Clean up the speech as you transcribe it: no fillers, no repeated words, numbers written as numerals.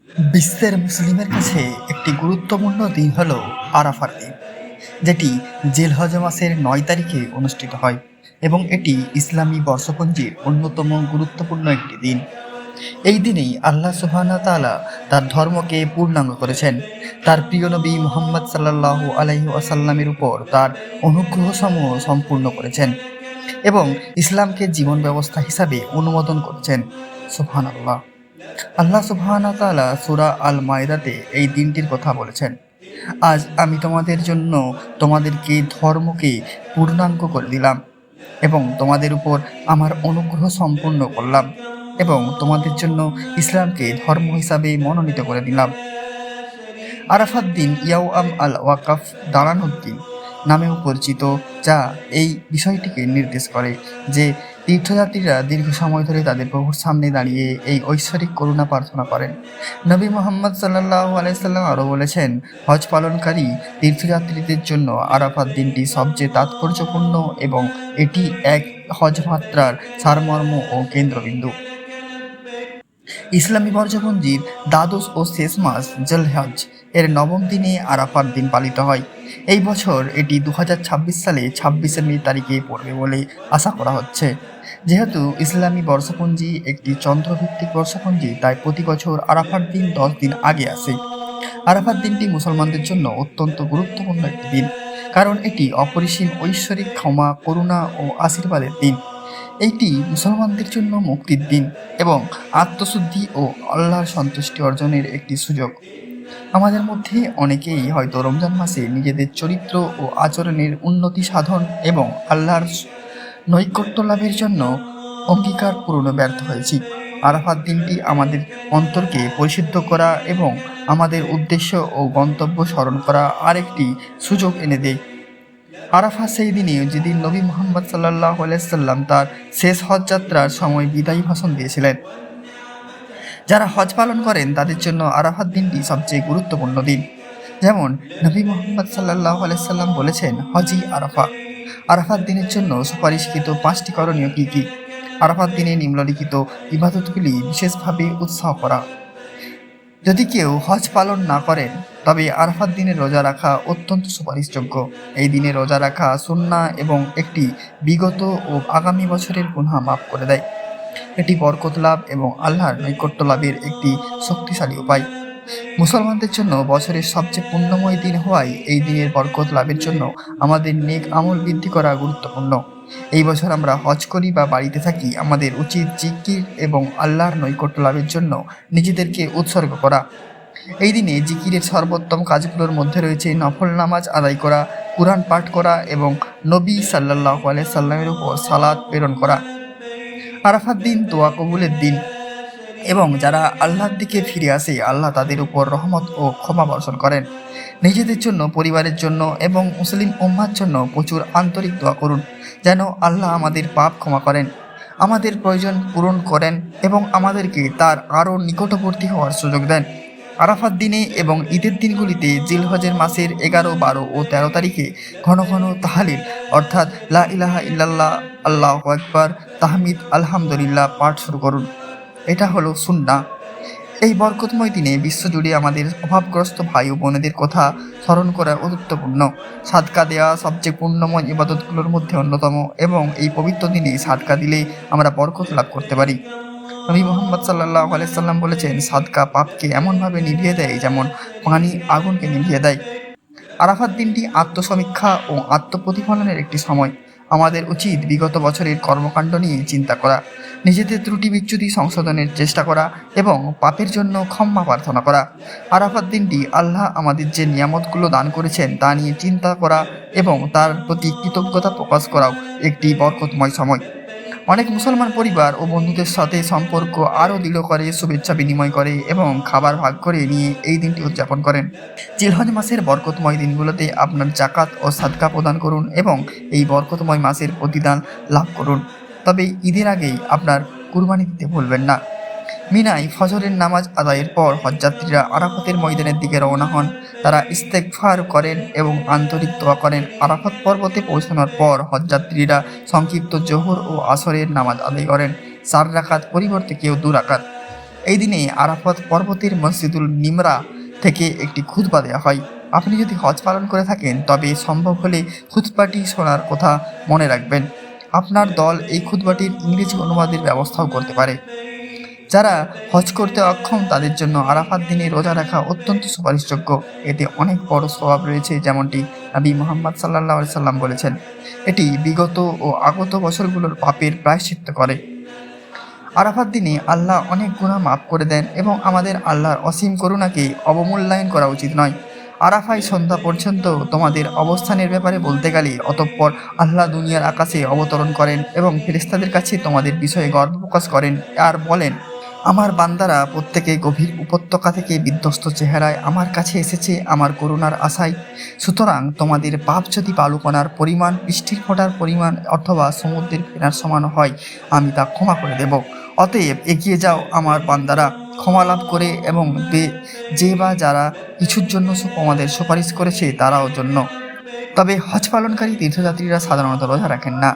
বিশ্বের মুসলিমের কাছে একটি গুরুত্বপূর্ণ দিন হল আরাফার দিন, যেটি জিলহজ মাসের 9 তারিখে অনুষ্ঠিত হয় এবং এটি ইসলামী বর্ষপঞ্জির অন্যতম গুরুত্বপূর্ণ একটি দিন। এই দিনেই আল্লাহ সুবহানাহু ওয়া তাআলা তার ধর্মকে পূর্ণাঙ্গ করেছেন। তার প্রিয় নবী মুহাম্মদ সাল্লাল্লাহু আলাইহি ওয়াসাল্লামের উপর তার অনুগ্রহসমূহ সম্পূর্ণ করেছেন এবং ইসলামকে জীবন ব্যবস্থা হিসাবে অনুমোদন করেছেন। সুবহানাল্লাহ। আল্লাহ সুবহানাহু ওয়া তাআলা সূরা আল মাইদাতে এই দিনটির কথা বলেছেন, আজ আমি তোমাদের জন্য তোমাদেরকে ধর্মকে পূর্ণাঙ্গ করে দিলাম এবং তোমাদের উপর আমার অনুগ্রহ সম্পূর্ণ করলাম এবং তোমাদের জন্য ইসলামকে ধর্ম হিসাবে মনোনীত করে দিলাম। আরাফাত দিন ইয়াউম আল ওয়াকাফ, দাঁড়ানোর দিন নামেও পরিচিত, যা এই বিষয়টিকে নির্দেশ করে যে তীর্থযাত্রীরা দীর্ঘ সময় ধরে তাদের প্রভুর সামনে দাঁড়িয়ে এই ঐশ্বরিক করুণা প্রার্থনা করেন। নবী মুহাম্মদ সাল্লাল্লাহু আলাইহি সাল্লাম আরও বলেছেন, হজ পালনকারী তীর্থযাত্রীদের জন্য আরাফাত দিনটি সবচেয়ে তাৎপর্যপূর্ণ এবং এটি এক হজ যাত্রার সারমর্ম ও কেন্দ্রবিন্দু। ইসলামী বর্ষপঞ্জির দ্বাদশ ও শেষ মাস জিলহজ এর 9ম দিনে আরাফার দিন পালিত হয়। এই বছর এটি 2026 সালে 26শে মে তারিখে পড়বে বলে আশা করা হচ্ছে। যেহেতু ইসলামী বর্ষপঞ্জি একটি চন্দ্রভিত্তিক বর্ষপঞ্জি, তাই প্রতি বছর আরাফার দিন 10 দিন আগে আসে। আরাফাত দিনটি মুসলমানদের জন্য অত্যন্ত গুরুত্বপূর্ণ একটি দিন, কারণ এটি অপরিসীম ঐশ্বরিক ক্ষমা, করুণা ও আশীর্বাদের দিন। এইটি মুসলমানদের জন্য মুক্তির দিন এবং আত্মশুদ্ধি ও আল্লাহর সন্তুষ্টি অর্জনের একটি সুযোগ। আমাদের মধ্যে অনেকেই হয়তো রমজান মাসে নিজেদের চরিত্র ও আচরণের উন্নতি সাধন এবং আল্লাহর নৈকট্য লাভের জন্য অঙ্গীকার পূরণে ব্যর্থ হয়েছি। আরাফাত দিনটি আমাদের অন্তরকে পরিশুদ্ধ করা এবং আমাদের উদ্দেশ্য ও গন্তব্য স্মরণ করা আরেকটি সুযোগ এনে দেয়। আরাফা সেই দিনে যেদিন নবী মুহাম্মদ সাল্লাল্লাহু আলাইহি সাল্লাম তার শেষ হজ যাত্রার সময় বিদায়ী ভাষণ দিয়েছিলেন। যারা হজ পালন করেন তাদের জন্য আরাফাত দিনটি সবচেয়ে গুরুত্বপূর্ণ দিন। যেমন নবী মুহাম্মদ সাল্লাল্লাহু আলাইহি সাল্লাম বলেছেন, হজই আরাফা। আরাফাত দিনের জন্য সুপারিশকৃত 5টি করণীয় কী কী? আরাফাত দিনে নিম্নলিখিত ইবাদতগুলি বিশেষভাবে উৎসাহ করা। যদি কেউ হজ পালন না করেন তবে আরাফাত দিনে রোজা রাখা অত্যন্ত সুপারিশযোগ্য। এই দিনে রোজা রাখা সুন্নাহ এবং একটি বিগত ও আগামী বছরের গুনাহ মাফ করে দেয়। এটি বরকত লাভ এবং আল্লাহর নৈকট্য লাভের একটি শক্তিশালী উপায়। মুসলমানদের জন্য বছরের সবচেয়ে পুণ্যময় দিন হওয়ায় এই দিনের বরকত লাভের জন্য আমাদের নেক আমল বৃদ্ধি করা গুরুত্বপূর্ণ। এই বছর আমরা হজ করি বা বাড়িতে থাকি, আমাদের উচিত জিকির এবং আল্লাহর নৈকট্য লাভের জন্য নিজেদেরকে উৎসর্গ করা। এই দিনে জিকিরের সর্বোত্তম কাজগুলোর মধ্যে রয়েছে নফল নামাজ আদায় করা, কুরআন পাঠ করা এবং নবী সাল্লাল্লাহু আলাইহি সাল্লামের উপর সালাত প্রেরণ করা। আরাফাত দিন দোয়া কবুলের দিন এবং যারা আল্লাহর দিকে ফিরে আসে আল্লাহ তাদের উপর রহমত ও ক্ষমা বর্ষণ করেন। নিজেদের জন্য, পরিবারের জন্য এবং মুসলিম উম্মাহর জন্য প্রচুর আন্তরিক দোয়া করুন, যেন আল্লাহ আমাদের পাপ ক্ষমা করেন, আমাদের প্রয়োজন পূরণ করেন এবং আমাদেরকে তার আরও নিকটবর্তী হওয়ার সুযোগ দেন। আরাফাত দিনে এবং ঈদের দিনগুলিতে জিলহজের মাসের 11, 12 ও 13 তারিখে ঘন ঘন তাহলিল অর্থাৎ লা ইলাহা ইল্লাল্লাহ, আল্লাহু আকবার, তাহমিদ, আলহামদুলিল্লাহ পাঠ শুরু করুন। এটা হলো সুন্নাহ। এই বরকতময় দিনে বিশ্বজুড়ে আমাদের অভাবগ্রস্ত ভাই ও বোনেদের কথা স্মরণ করা গুরুত্বপূর্ণ। সাদকা দেওয়া সবচেয়ে পুণ্যময় ইবাদতগুলোর মধ্যে অন্যতম এবং এই পবিত্র দিনে সাদকা দিলে আমরা বরকত লাভ করতে পারি। নবী মুহাম্মদ সাল্লাল্লাহু আলাইহি সাল্লাম বলেছেন, সাদকা পাপকে এমনভাবে নিভিয়ে দেয় যেমন পানি আগুনকে নিভিয়ে দেয়। আরাফাত দিনটি আত্মসমীক্ষা ও আত্মপ্রতিফলনের একটি সময়। আমাদের উচিত বিগত বছরের কর্মকাণ্ড নিয়ে চিন্তা করা, নিজেদের ত্রুটি বিচ্যুতি সংশোধনের চেষ্টা করা এবং পাপের জন্য ক্ষমা প্রার্থনা করা। আরাফাত দিনটি আল্লাহ আমাদের যে নিয়ামতগুলো দান করেছেন তা নিয়ে চিন্তা করা এবং তার প্রতি কৃতজ্ঞতা প্রকাশ করাও একটি বরকতময় সময়। অনেক মুসলমান পরিবার ও বন্ধুদের সাথে সম্পর্ক আরও দৃঢ় করে, শুভেচ্ছা বিনিময় করে এবং খাবার ভাগ করে নিয়ে এই দিনটি উদযাপন করেন। জিলহজ মাসের বরকতময় দিনগুলোতে আপনার জাকাত ও সাদকা প্রদান করুন এবং এই বরকতময় মাসের প্রতিদান লাভ করুন। তবে ঈদের আগেই আপনার কুরবানি দিতে ভুলবেন না। মিনায় ফজরের নামাজ আদায়ের পর হজযাত্রীরা আরাফাতের ময়দানের দিকে রওনা হন। তারা ইস্তেগফার করেন এবং আন্তরিক দোয়া করেন। আরাফাত পর্বতে পৌঁছানোর পর হজযাত্রীরা সংক্ষিপ্ত জোহর ও আসরের নামাজ আদায় করেন, 4 রাকাত পরিবর্তে কেউ 2 রাকাত। এই দিনে আরাফাত পর্বতের মসজিদুল নিমরা থেকে একটি খুতবা দেওয়া হয়। আপনি যদি হজ পালন করে থাকেন তবে সম্ভব হলে খুতবাটি শোনার কথা মনে রাখবেন। আপনার দল এই খুতবাটির ইংরেজি অনুবাদের ব্যবস্থাও করতে পারে। যারা হজ করতে অক্ষম তাদের জন্য আরাফাত দিনে রোজা রাখা অত্যন্ত সুপারিশযোগ্য। এতে অনেক বড় সওয়াব রয়েছে, যেমনটি নবী মুহাম্মদ সাল্লাল্লাহু আলাইহি সাল্লাম বলেছেন। এটি বিগত ও আগত বছরগুলোর পাপের প্রায়শ্চিত্ত করে। আরাফাত দিনে আল্লাহ অনেক গুনাহ মাফ করে দেন এবং আমাদের আল্লাহর অসীম করুণাকে অবমূল্যায়ন করা উচিত নয়। আরাফায় সন্ধ্যা পর্যন্ত তোমাদের অবস্থানের ব্যাপারে বলতে গেলে অতঃপর আল্লাহ দুনিয়ার আকাশে অবতরণ করেন এবং ফেরেশতাদের কাছে তোমাদের বিষয়ে গর্ব প্রকাশ করেন আর বলেন, আমার বান্দারা প্রত্যেকে গভীর উপত্যকা থেকে বিধ্বস্ত চেহারায় আমার কাছে এসেছে আমার করুণার আশায়। সুতরাং তোমাদের পাপ যদি বালুকণার পরিমাণ, বৃষ্টির ফোঁটার পরিমাণ অথবা সমুদ্রের ফেনার সমান হয়, আমি তা ক্ষমা করে দেব। অতএব এগিয়ে যাও আমার বান্দারা, ক্ষমা লাভ করে, এবং যে বা যারা কিছুর জন্য আমাদের সুপারিশ করেছে তারাও জন্য। তবে হজ পালনকারী তীর্থযাত্রীরা সাধারণত রোজা রাখেন না।